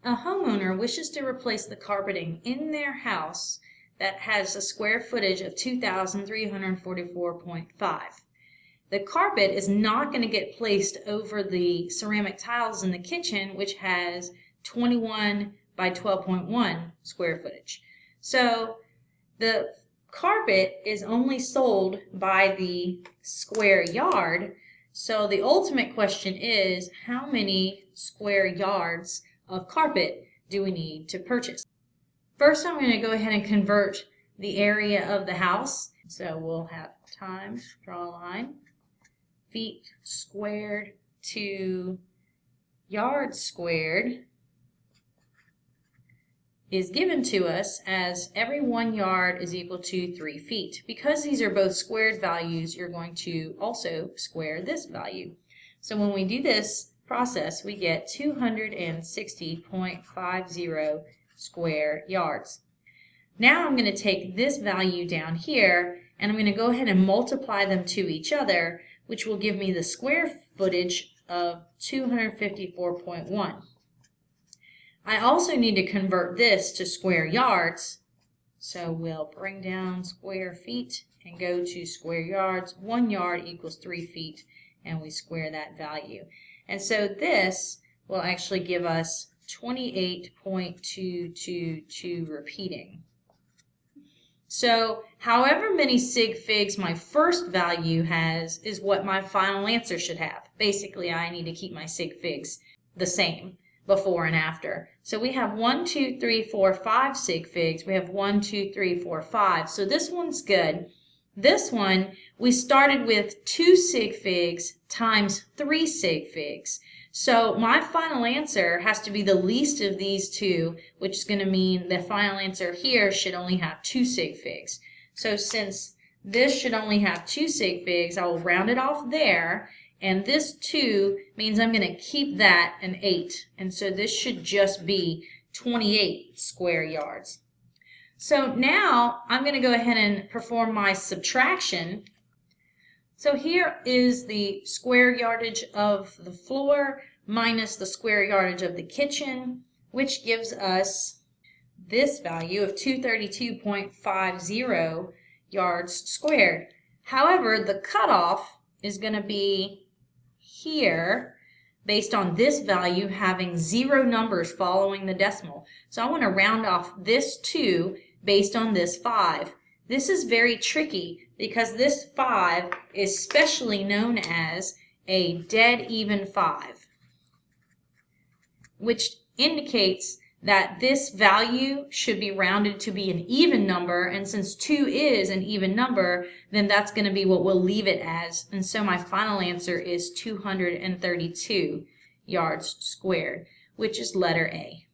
A homeowner wishes to replace the carpeting in their house that has a square footage of 2,344.5. The carpet is not going to get placed over the ceramic tiles in the kitchen, which has 21 by 12.1 square footage. So the carpet is only sold by the square yard. So the ultimate question is, how many square yards of carpet do we need to purchase? First, I'm going to go ahead and convert the area of the house. So we'll have times, draw a line, feet squared to yards squared is given to us as every 1 yard is equal to 3 feet. Because these are both squared values, you're going to also square this value. So when we do this process, we get 260.50 square yards. Now I'm going to take this value down here and I'm going to go ahead and multiply them to each other, which will give me the square footage of 254.1. I also need to convert this to square yards, so we'll bring down square feet and go to square yards. 1 yard equals 3 feet, and we square that value. And so this will actually give us 28.222 repeating. So however many sig figs my first value has is what my final answer should have. Basically, I need to keep my sig figs the same before and after. So we have 1, 2, 3, 4, 5 sig figs. We have 1, 2, 3, 4, 5. So this one's good. This one, we started with 2 sig figs times 3 sig figs. So my final answer has to be the least of these two, which is going to mean the final answer here should only have 2 sig figs. So since this should only have 2 sig figs, I will round it off there. And this 2 means I'm going to keep that an 8. And so this should just be 28 square yards. So now I'm going to go ahead and perform my subtraction. So here is the square yardage of the floor minus the square yardage of the kitchen, which gives us this value of 232.50 yards squared. However, the cutoff is going to be here based on this value having 0 numbers following the decimal. So I want to round off this 2 based on this 5. This is very tricky because this 5 is specially known as a dead even 5, which indicates that this value should be rounded to be an even number, and since 2 is an even number, then that's going to be what we'll leave it as. And so my final answer is 232 yards squared, which is letter A.